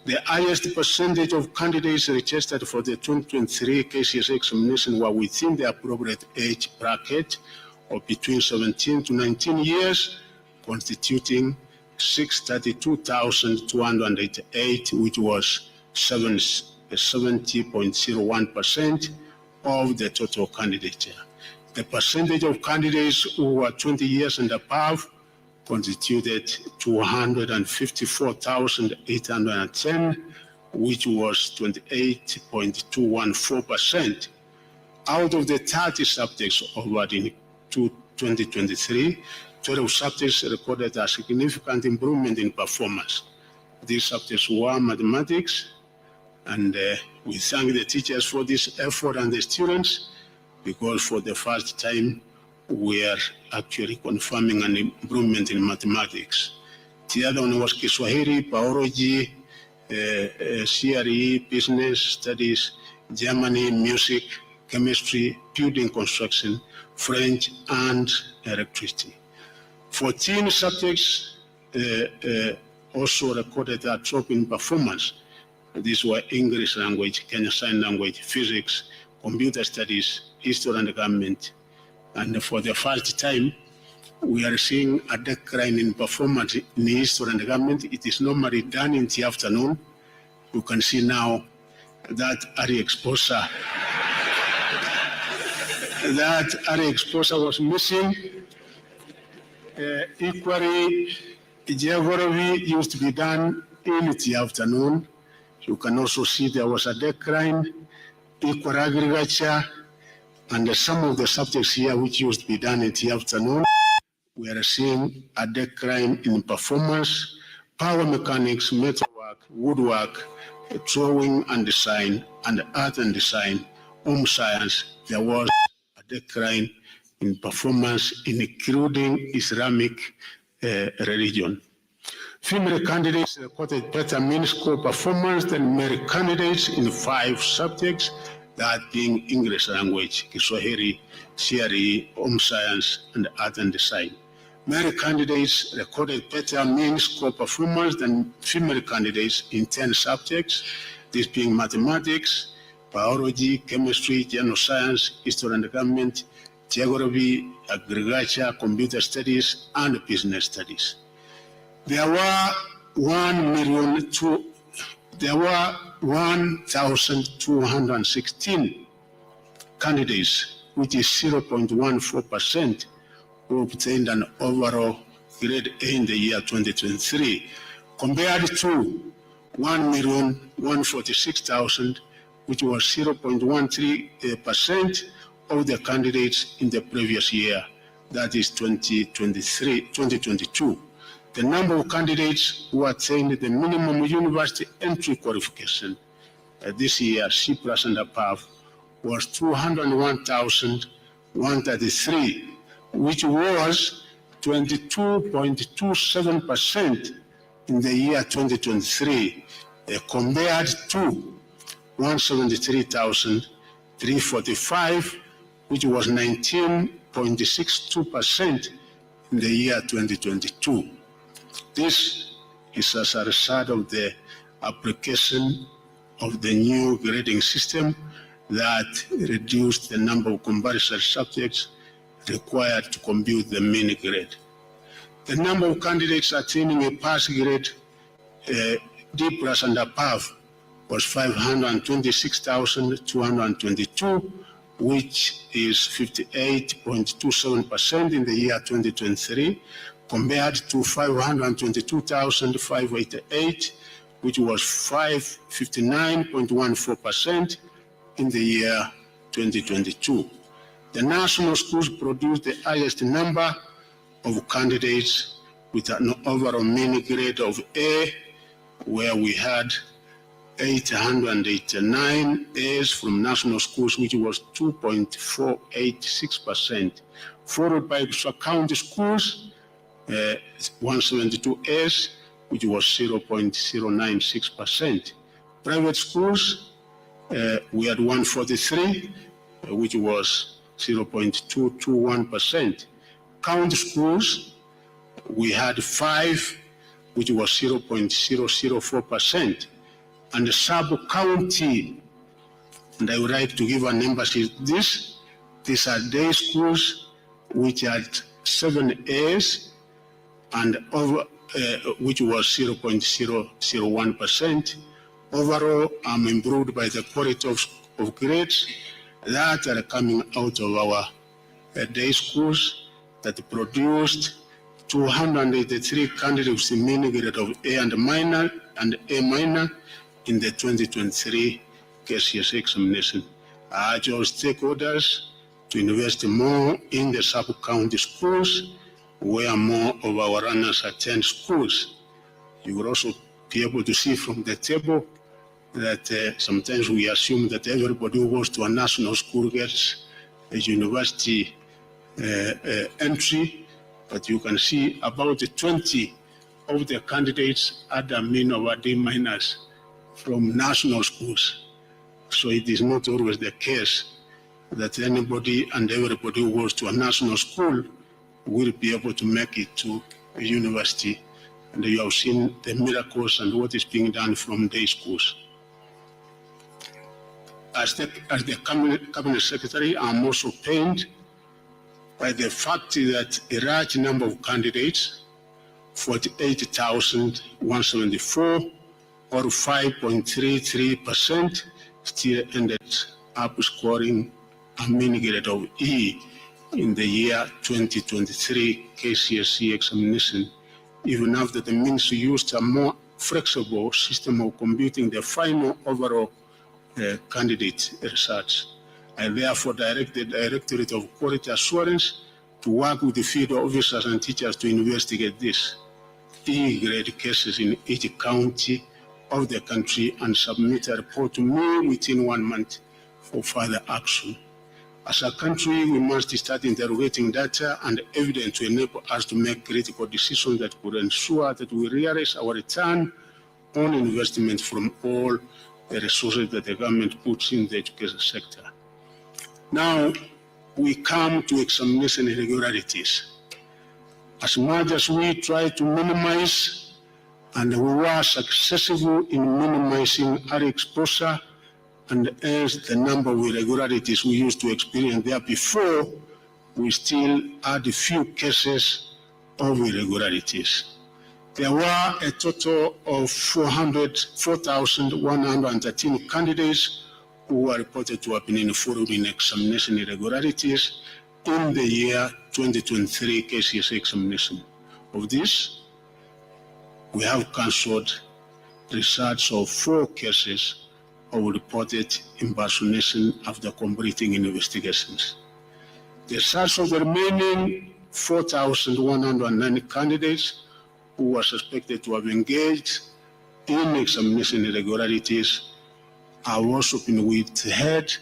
The highest percentage of candidates registered for the 2023 Kcse examination were within the appropriate age bracket of between 17 to 19 years, constituting 632,288, which was 70.01% of the total candidature. The percentage of candidates who were 20 years and above constituted 254,810, which was 28.214%. Out of the 30 subjects offered in 2023, 12 subjects recorded a significant improvement in performance. These subjects were mathematics, and we thank the teachers for this effort and the students, because for the first time, we are actually confirming an improvement in mathematics. The other one was Kiswahili, biology, CRE, business studies, Germany, music, chemistry, building construction, French, and electricity. 14 subjects also recorded a drop in performance. These were English language, Kenya Sign Language, physics, computer studies, history and government. And for the first time, we are seeing a decline in performance in history and government. It is normally done in the afternoon. You can see now that early exposure, was missing. Equally, geography used to be done in the afternoon. You can also see there was a decline. Equal agriculture, and some of the subjects here which used to be done in the afternoon, we are seeing a decline in performance. Power mechanics, metalwork, woodwork, drawing and design, and art and design, home science, there was a decline in performance, including Islamic religion. Female candidates recorded better mean score performance than male candidates in 5 subjects, that being English language, Kiswahili, CRE, home science, and art and design. Male candidates recorded better mean score performance than female candidates in 10 subjects, this being mathematics, biology, chemistry, general science, history and government, geography, agriculture, computer studies, and business studies. There were 1,216 candidates, which is 0.14%, who obtained an overall grade A in the year 2023, compared to 1,146,000, which was 0.13% of the candidates in the previous year, that is 2022. The number of candidates who attained the minimum university entry qualification this year, C+ and above, was 201,133, which was 22.27% in the year 2023, compared to 173,345, which was 19.62% in in the year 2022. This is as a result of the application of the new grading system that reduced the number of compulsory subjects required to compute the mean grade. The number of candidates attaining a pass grade D+ and above was 526,222, which is 58.27% in the year 2023, compared to 522,588, which was 59.14% in the year 2022. The national schools produced the highest number of candidates with an overall mean grade of A, where we had 889 A's from national schools, which was 2.486%, followed by county schools, 172 A's, which was 0.096%. Private schools, we had 143, which was 0.221%. County schools, we had 5, which was 0.004%. And the sub-county, and I would like to give an emphasis this, these are day schools which had 7 A's and over, which was 0.001%. Overall, I'm improved by the quality of grades that are coming out of our day schools that produced 283 candidates with mean grade of A and minor and A minor in the 2023 Kcse examination. I urge all stakeholders to invest more in the sub-county schools where more of our runners attend schools. You will also be able to see from the table that sometimes we assume that everybody who goes to a national school gets a university entry, but you can see about 20 of the candidates had a mean of a D- from national schools. So it is not always the case that anybody and everybody who goes to a national school will be able to make it to a university. And you have seen the miracles and what is being done from day schools. As the cabinet secretary, I'm also pained by the fact that a large number of candidates, 48,174, or 5.33%, still ended up scoring a mean grade of E in the year 2023 Kcse examination, even after the means used a more flexible system of computing the final overall candidate results. I therefore directed the Directorate of Quality Assurance to work with the field officers and teachers to investigate this E-grade cases in each county of the country and submit a report to me within 1 month for further action. As a country, we must start interrogating data and evidence to enable us to make critical decisions that could ensure that we realize our return on investment from all the resources that the government puts in the education sector. Now, we come to examination irregularities. As much as we try to minimize, and we were successful in minimizing our exposure and hence the number of irregularities we used to experience there before, we still had a few cases of irregularities. There were a total of 4,113 candidates who were reported to have been involved in examination irregularities in the year 2023 Kcse examination. Of this, we have cancelled results of 4 cases of reported impersonation after completing investigations. The results of the remaining 4,109 candidates who were suspected to have engaged in examination irregularities have also been withheld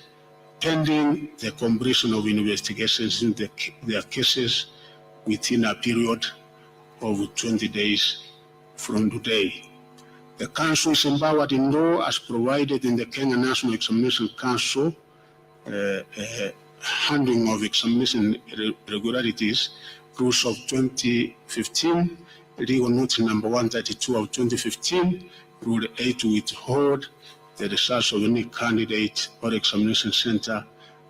pending the completion of investigations in their cases within a period of 20 days from today. The Council is empowered in law as provided in the Kenya National Examination Council handling of examination irregularities rules of 2015, legal notice number 132 of 2015, rule 8 to withhold the results of any candidate or examination center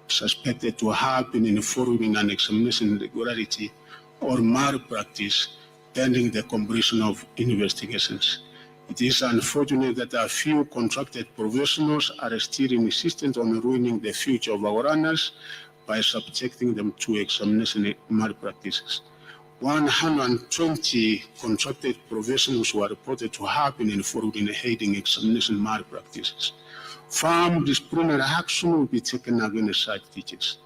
suspected to have been involved in an examination irregularity or malpractice pending the completion of investigations. It is unfortunate that a few contracted professionals are still insistent on ruining the future of our runners by subjecting them to examination malpractices. 120 contracted professionals were reported to have been involved in aiding examination malpractices. Firm disciplinary action will be taken against such teachers.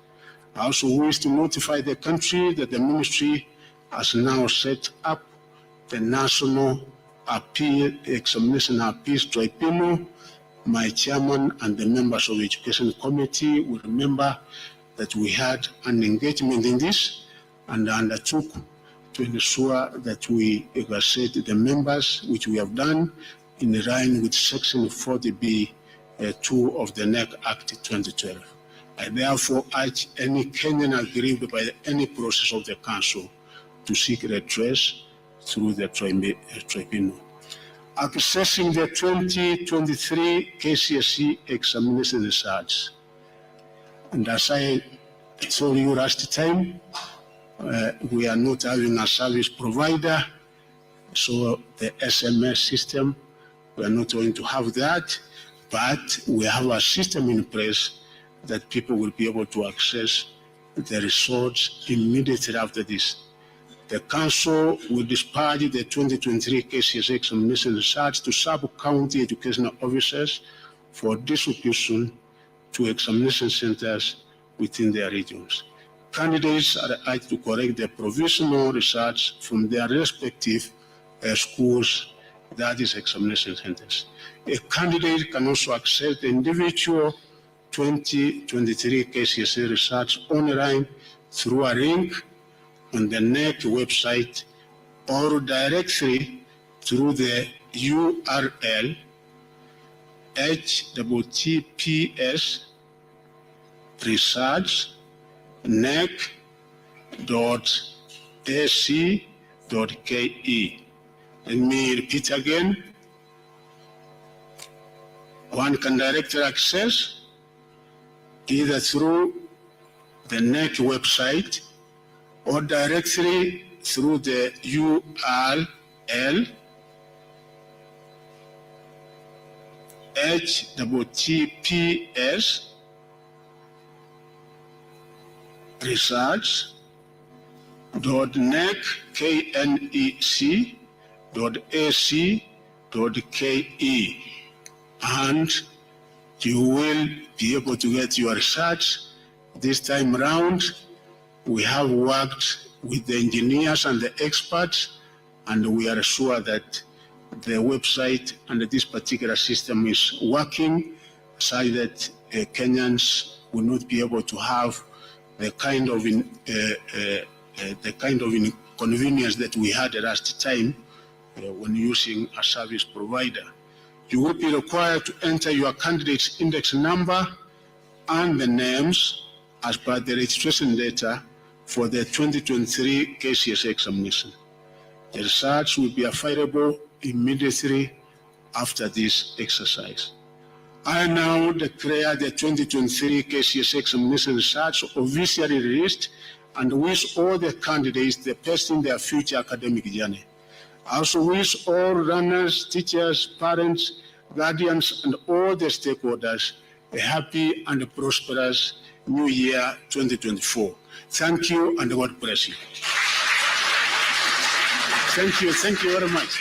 I also wish to notify the country that the ministry has now set up the National Examination Appeals Tribunal. My chairman and the members of the Education Committee will remember that we had an engagement in this and undertook to ensure that we exercise the members, which we have done in line with Section 40B 2 of the NEC Act 2012. I therefore urge any Kenyan aggrieved by any process of the Council to seek redress through the tribunal. Accessing the 2023 Kcse examination results. And as I told you last time, we are not having a service provider, so the SMS system, we are not going to have that, but we have a system in place that people will be able to access the results immediately after this. The Council will dispatch the 2023 Kcse examination results to sub-county educational officers for distribution to examination centers within their regions. Candidates are urged to correct the provisional results from their respective schools, that is examination centers. A candidate can also access the individual 2023 Kcse results online through a link on the NEC website or directly through the URL https research.nec.ac.ke. Let me repeat again. One can directly access either through the NEC website or directly through the URL https research.nec.ac.ke, and you will be able to get your research. This time around, we have worked with the engineers and the experts, and we are sure that the website and this particular system is working so that Kenyans will not be able to have the kind of inconvenience that we had last time when using a service provider. You will be required to enter your candidate's index number and the names as per the registration data for the 2023 Kcse examination. The results will be available immediately after this exercise. I now declare the 2023 Kcse examination results officially released and wish all the candidates the best in their future academic journey. I also wish all runners, teachers, parents, guardians, and all the stakeholders a happy and prosperous New Year 2024. Thank you and God bless you. Thank you very much.